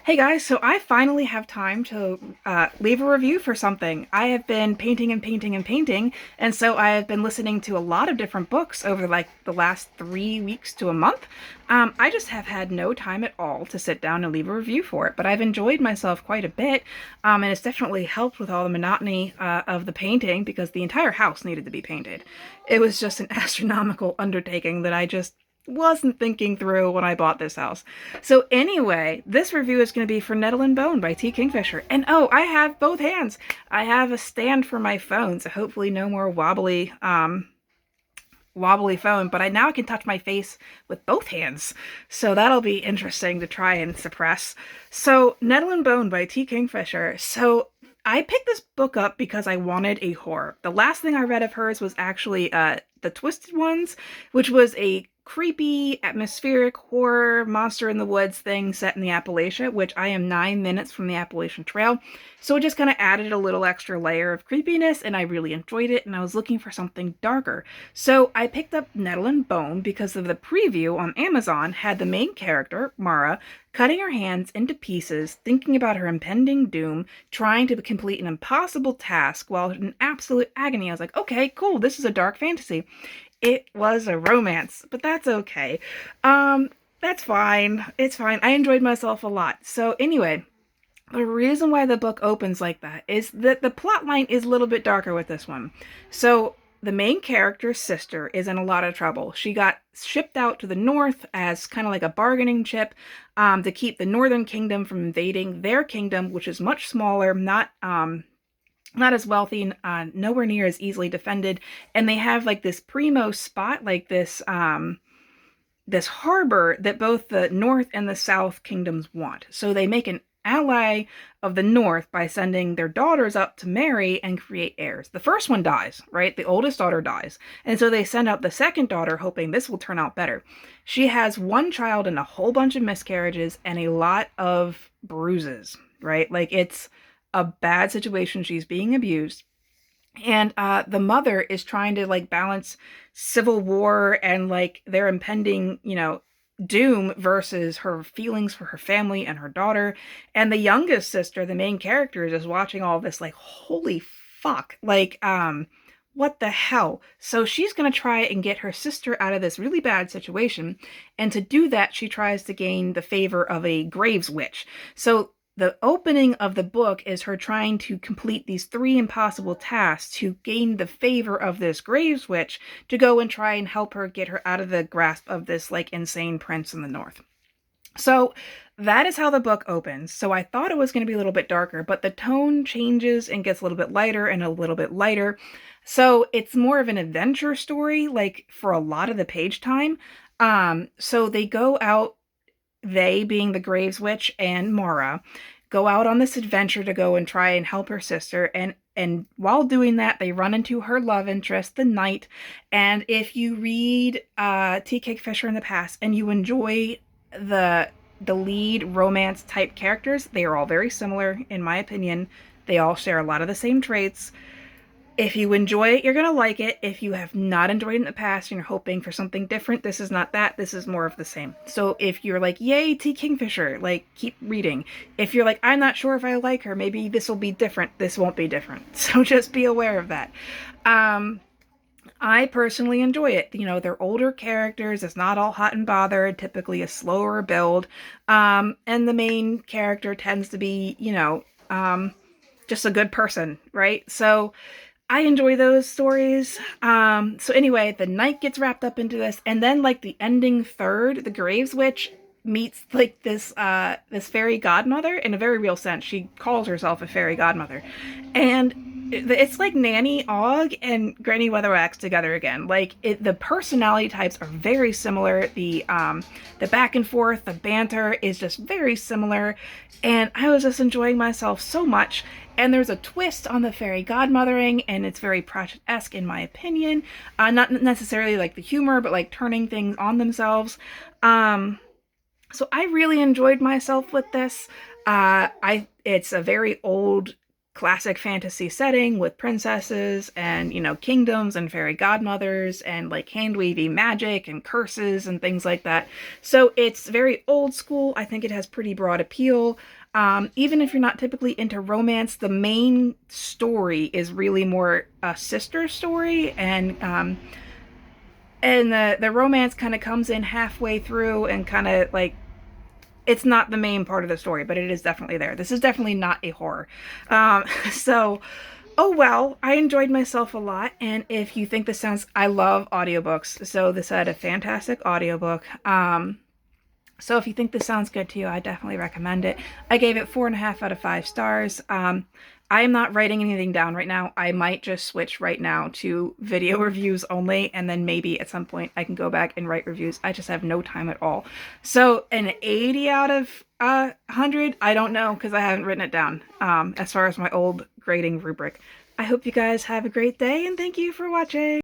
Hey guys, so I finally have time to leave a review for something. I have been painting and painting and painting, and so I have been listening to a lot of different books over like the last 3 weeks to a month. I just have had no time at all to sit down and leave a review for it, but I've enjoyed myself quite a bit, and it's definitely helped with all the monotony of the painting because the entire house needed to be painted. It was just an astronomical undertaking that I just wasn't thinking through when I bought this house. So anyway, this review is going to be for Nettle and Bone by T. Kingfisher. And oh, I have both hands. I have a stand for my phone, so hopefully no more wobbly phone, but I now can touch my face with both hands. So that'll be interesting to try and suppress. So Nettle and Bone by T. Kingfisher. So I picked this book up because I wanted a horror. The last thing I read of hers was actually The Twisted Ones, which was a creepy, atmospheric horror monster in the woods thing set in the Appalachia, which I am 9 minutes from the Appalachian Trail. So it just kind of added a little extra layer of creepiness, and I really enjoyed it, and I was looking for something darker. So I picked up Nettle and Bone because of the preview on Amazon had the main character, Mara, cutting her hands into pieces, thinking about her impending doom, trying to complete an impossible task while in absolute agony. I was like, okay, cool, this is a dark fantasy. It was a romance, but that's okay. That's fine. It's fine. I enjoyed myself a lot. So anyway, the reason why the book opens like that is that the plot line is a little bit darker with this one. So the main character's sister is in a lot of trouble. She got shipped out to the north as kind of like a bargaining chip to keep the northern kingdom from invading their kingdom, which is much smaller, not as wealthy, nowhere near as easily defended, and they have like this primo spot, like this harbor that both the North and the South kingdoms want. So they make an ally of the North by sending their daughters up to marry and create heirs. The first one dies, right? The oldest daughter dies. And so they send out the second daughter hoping this will turn out better. She has one child and a whole bunch of miscarriages and a lot of bruises, right? Like it's a bad situation. She's being abused. And the mother is trying to like balance civil war and like their impending, doom versus her feelings for her family and her daughter. And the youngest sister, the main character, is just watching all this like, holy fuck. Like, what the hell? So she's going to try and get her sister out of this really bad situation. And to do that, she tries to gain the favor of a graves witch. So the opening of the book is her trying to complete these three impossible tasks to gain the favor of this graves witch to go and try and help her get her out of the grasp of this like insane prince in the north. So that is how the book opens. So I thought it was going to be a little bit darker, but the tone changes and gets a little bit lighter and a little bit lighter. So it's more of an adventure story, like for a lot of the page time. So they go out, they being the Graves Witch and Mara, go out on this adventure to go and try and help her sister, and while doing that they run into her love interest, the knight. And if you read T. Kingfisher in the past and you enjoy the lead romance type characters, they are all very similar in my opinion. They all share a lot of the same traits. If you enjoy it, you're going to like it. If you have not enjoyed it in the past and you're hoping for something different, this is not that. This is more of the same. So if you're like, yay, T. Kingfisher, like, keep reading. If you're like, I'm not sure if I like her, maybe this will be different, this won't be different. So just be aware of that. I personally enjoy it. They're older characters. It's not all hot and bothered, typically a slower build. And the main character tends to be, just a good person, right? So I enjoy those stories. So anyway, the knight gets wrapped up into this, and then like the ending third, the Graves Witch meets like this fairy godmother in a very real sense. She calls herself a fairy godmother, and it's like Nanny Ogg and Granny Weatherwax together again. Like the personality types are very similar. The back and forth, the banter is just very similar, and I was just enjoying myself so much. And there's a twist on the fairy godmothering, and it's very Pratchett-esque in my opinion. Not necessarily like the humor, but like turning things on themselves. So I really enjoyed myself with this. It's a very old classic fantasy setting with princesses and, kingdoms and fairy godmothers and like hand wavy magic and curses and things like that. So it's very old school. I think it has pretty broad appeal. Even if you're not typically into romance, the main story is really more a sister story, and the romance kind of comes in halfway through and kind of like it's not the main part of the story, but it is definitely there. This is definitely not a horror. So, oh well, I enjoyed myself a lot. And if you think this sounds, I love audiobooks. So this had a fantastic audiobook. So if you think this sounds good to you, I definitely recommend it. I gave it 4.5 out of 5 stars. I am not writing anything down right now. I might just switch right now to video reviews only, and then maybe at some point I can go back and write reviews. I just have no time at all. So an 80 out of 100, I don't know because I haven't written it down as far as my old grading rubric. I hope you guys have a great day, and thank you for watching.